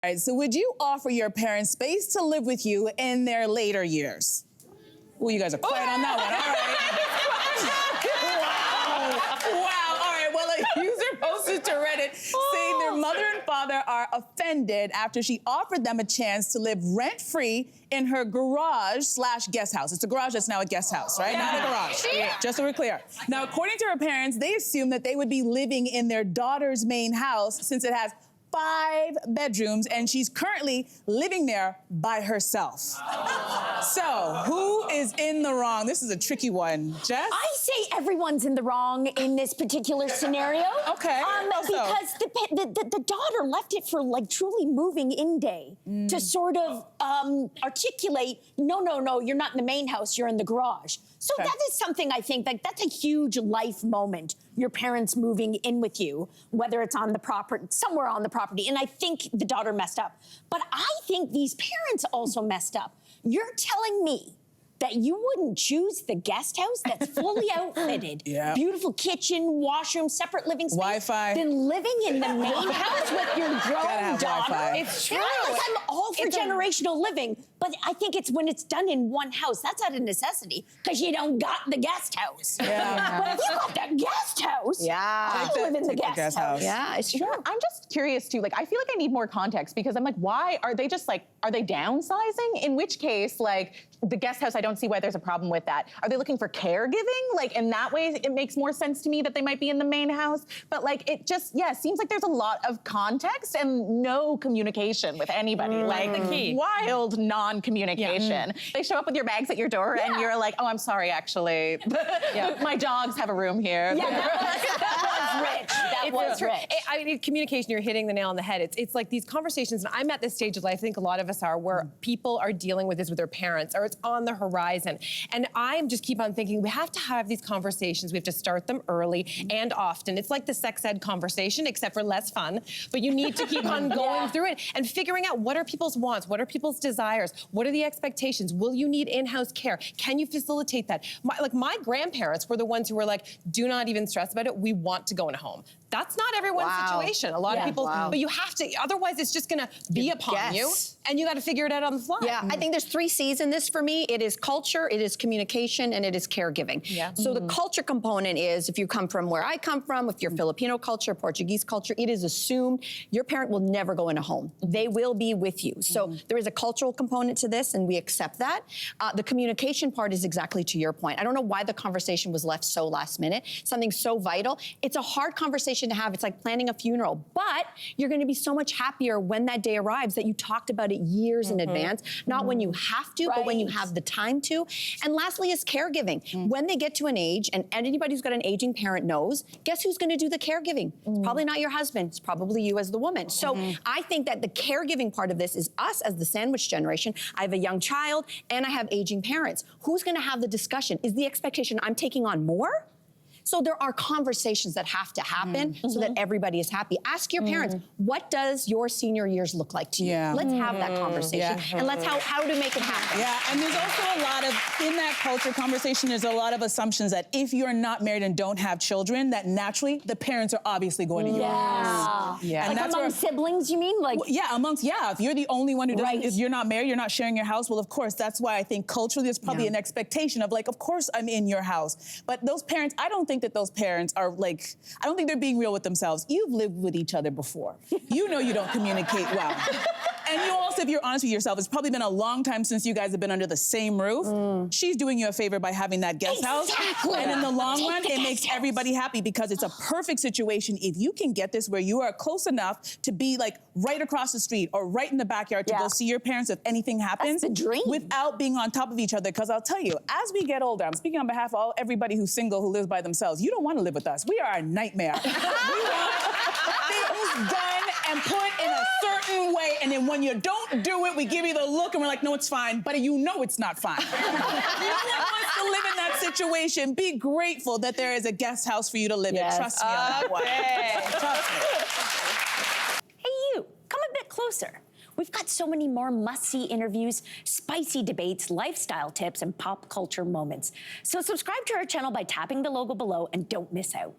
All right, so would you offer your parents space to live with you in their later years? Oh, you guys are quiet on that one. All right. Wow. All right. Well, a user posted to Reddit saying their mother and father are offended after she offered them a chance to live rent-free in her garage/guest house. It's a garage that's now a guest house, right? Not a garage. Yeah. Just so we're clear. Now, according to her parents, they assumed that they would be living in their daughter's main house since it has 5 bedrooms, and she's currently living there by herself. So, who is in the wrong? This is a tricky one. Jess? I say everyone's in the wrong in this particular scenario. Okay. Because the daughter left it for like truly moving in day to sort of articulate, no, you're not in the main house, you're in the garage. So that is something I think that's a huge life moment. Your parents moving in with you, whether it's on the property, somewhere on the property. And I think the daughter messed up. But I think these parents also messed up. You're telling me that you wouldn't choose the guest house that's fully outfitted, beautiful kitchen, washroom, separate living space, Wi-Fi, than living in the main house with your grown daughter. Wi-Fi. It's true. I'm all for generational living, but I think it's when it's done in one house, that's out of necessity, because you don't got the guest house. Yeah. But if you got the guest house, I'll live in the guest house. Yeah, it's true. I'm just curious too, like, I feel like I need more context because I'm like, why are they just like, are they downsizing? In which case, like, the guest house, I don't see why there's a problem with that. Are they looking for caregiving? Like, in that way, it makes more sense to me that they might be in the main house. But like, it just, seems like there's a lot of context and no communication with anybody. Like, the key. Wild non-communication. They show up with your bags at your door and you're like, oh, I'm sorry, actually. My dogs have a room here. That was rich. That was rich. I mean, communication, you're hitting the nail on the head. It's like these conversations, and I'm at this stage of life, I think a lot of us are, where people are dealing with this with their parents, or it's on the horizon. And I just keep on thinking, we have to have these conversations. We have to start them early and often. It's like the sex ed conversation, except for less fun. But you need to keep on going through it and figuring out what are people's wants, what are people's desires, what are the expectations? Will you need in-house care? Can you facilitate that? My grandparents were the ones who were like, do not even stress about it. We want to go in a home. That's not everyone's situation. A lot of people, but you have to, otherwise it's just gonna be upon you, and you gotta figure it out on the fly. Yeah, I think there's 3 C's in this for me. It is culture, it is communication, and it is caregiving. So the culture component is, if you come from where I come from, if you're Filipino culture, Portuguese culture, it is assumed your parent will never go in a home. They will be with you. So there is a cultural component to this, and we accept that. The communication part is exactly to your point. I don't know why the conversation was left so last minute, something so vital. It's a hard conversation to have. It's like planning a funeral, but you're going to be so much happier when that day arrives that you talked about it years in advance, not when you have to, but when you have the time to. And lastly is caregiving. When they get to an age, and anybody who's got an aging parent knows, guess who's going to do the caregiving? It's probably not your husband. It's probably you as the woman. So I think that the caregiving part of this is us as the sandwich generation. I have a young child and I have aging parents. Who's going to have the discussion? Is the expectation I'm taking on more? So there are conversations that have to happen so that everybody is happy. Ask your parents, what does your senior years look like to you? Let's have that conversation and let's how to make it happen. Yeah, and there's also a lot of, in that culture conversation, there's a lot of assumptions that if you're not married and don't have children, that naturally the parents are obviously going to yours. And like that's among siblings, you mean? Like if you're the only one who doesn't, if you're not married, you're not sharing your house, well, of course, that's why I think culturally there's probably an expectation of like, of course I'm in your house. But those parents, I don't think that those parents are like, I don't think they're being real with themselves. You've lived with each other before. You know you don't communicate well. And you also, if you're honest with yourself, it's probably been a long time since you guys have been under the same roof. She's doing you a favor by having that guest house. And in the long run, it makes everybody happy because it's a perfect situation if you can get this where you are close enough to be like right across the street or right in the backyard to go see your parents if anything happens. That's the dream. Without being on top of each other. Because I'll tell you, as we get older, I'm speaking on behalf of everybody who's single, who lives by themselves, you don't want to live with us. We are a nightmare. We want things done and put in a certain way, and then when you don't do it, we give you the look and we're like, no, it's fine, but you know it's not fine. No one wants to live in that situation. Be grateful that there is a guest house for you to live in. Trust me on that one. Trust me. Hey, you, come a bit closer. We've got so many more must-see interviews, spicy debates, lifestyle tips, and pop culture moments. So subscribe to our channel by tapping the logo below and don't miss out.